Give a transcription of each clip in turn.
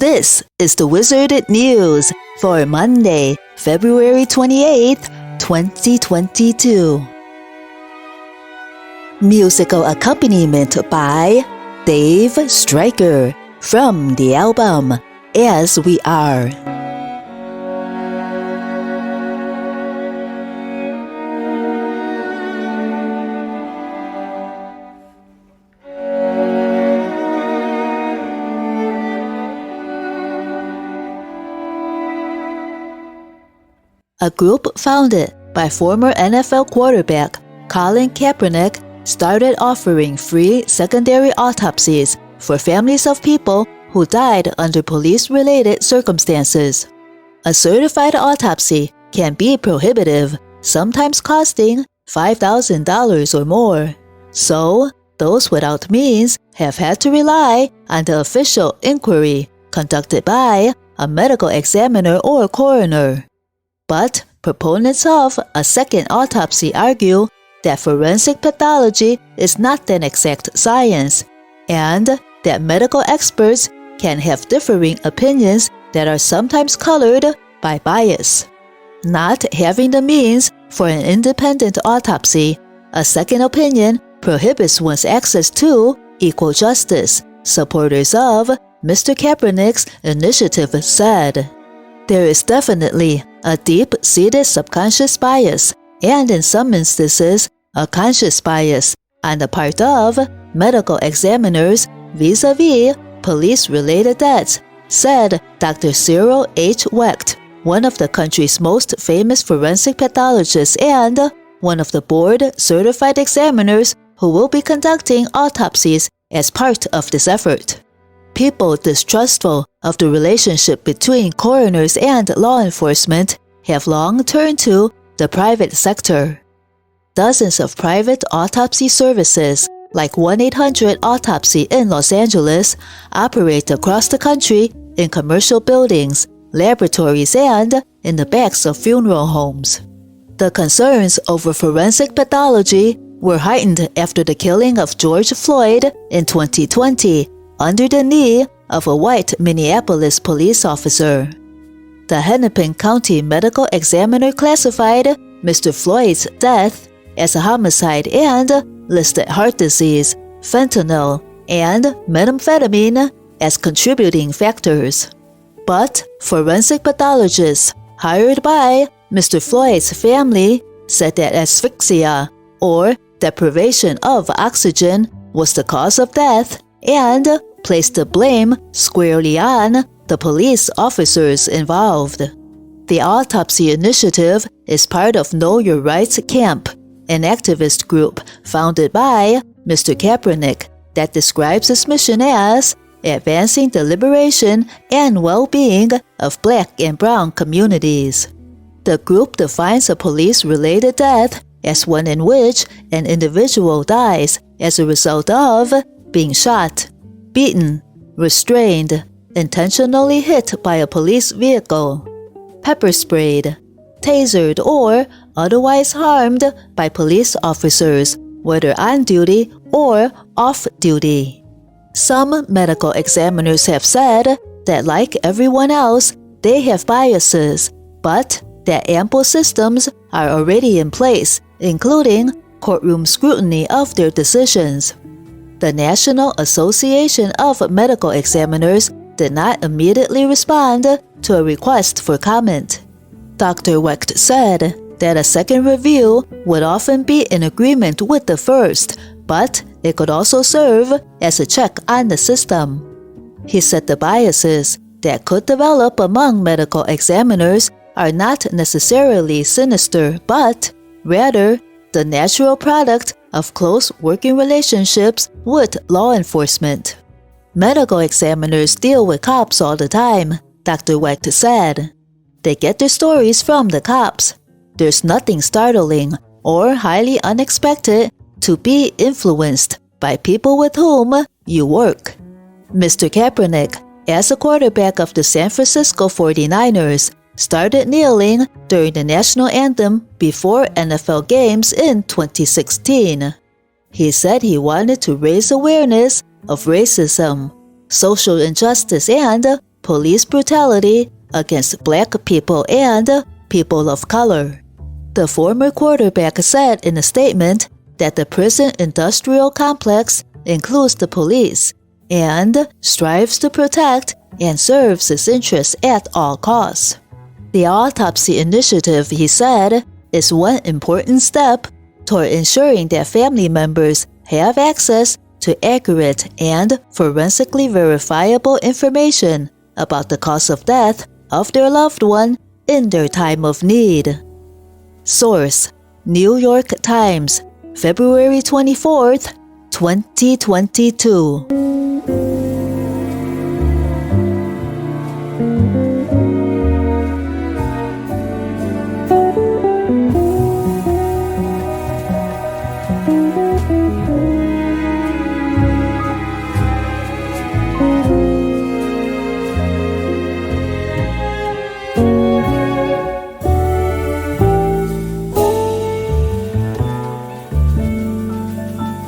This is the WZRD News for Monday, February 28th, 2022. Musical accompaniment by Dave Stryker from the album As We Are. A group founded by former NFL quarterback Colin Kaepernick started offering free secondary autopsies for families of people who died under police-related circumstances. A certified autopsy can be prohibitive, sometimes costing $5,000 or more. So, those without means have had to rely on the official inquiry conducted by a medical examiner or coroner. But proponents of a second autopsy argue that forensic pathology is not an exact science, and that medical experts can have differing opinions that are sometimes colored by bias. Not having the means for an independent autopsy, a second opinion prohibits one's access to equal justice, supporters of Mr. Kaepernick's initiative said. There is definitely a deep-seated subconscious bias, and in some instances, a conscious bias on the part of medical examiners vis-a-vis police-related deaths, said Dr. Cyril H. Wecht, one of the country's most famous forensic pathologists and one of the board-certified examiners who will be conducting autopsies as part of this effort. People distrustful of the relationship between coroners and law enforcement have long turned to the private sector. Dozens of private autopsy services, like 1-800-AUTOPSY in Los Angeles, operate across the country in commercial buildings, laboratories, and in the backs of funeral homes. The concerns over forensic pathology were heightened after the killing of George Floyd in 2020 under the knee of a white Minneapolis police officer. The Hennepin County medical examiner classified Mr. Floyd's death as a homicide and listed heart disease, fentanyl, and methamphetamine as contributing factors. But forensic pathologists hired by Mr. Floyd's family said that asphyxia, or deprivation of oxygen, was the cause of death and placed the blame squarely on the police officers involved. The autopsy initiative is part of Know Your Rights Camp, an activist group founded by Mr. Kaepernick that describes its mission as advancing the liberation and well-being of Black and brown communities. The group defines a police-related death as one in which an individual dies as a result of being shot, beaten, restrained, intentionally hit by a police vehicle, pepper sprayed, tasered, or otherwise harmed by police officers, whether on duty or off duty. Some medical examiners have said that, like everyone else, they have biases, but that ample systems are already in place, including courtroom scrutiny of their decisions. The National Association of Medical Examiners did not immediately respond to a request for comment. Dr. Wecht said that a second review would often be in agreement with the first, but it could also serve as a check on the system. He said the biases that could develop among medical examiners are not necessarily sinister, but rather the natural product of close working relationships with law enforcement. Medical examiners deal with cops all the time, Dr. Wecht said. They get their stories from the cops. There's nothing startling or highly unexpected to be influenced by people with whom you work. Mr. Kaepernick, as a quarterback of the San Francisco 49ers, started kneeling during the national anthem before NFL games in 2016. He said he wanted to raise awareness of racism, social injustice, and police brutality against black people and people of color. The former quarterback said in a statement that the prison industrial complex includes the police and strives to protect and serves its interests at all costs. The autopsy initiative, he said, is one important step toward ensuring that family members have access to accurate and forensically verifiable information about the cause of death of their loved one in their time of need. Source: New York Times, February 24th, 2022.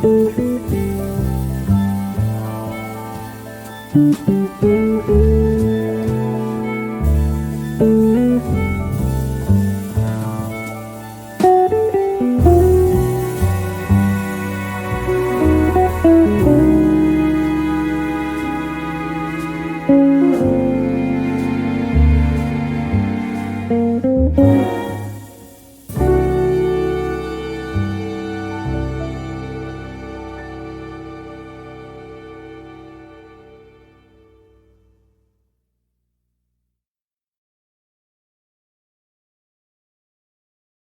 Thank you.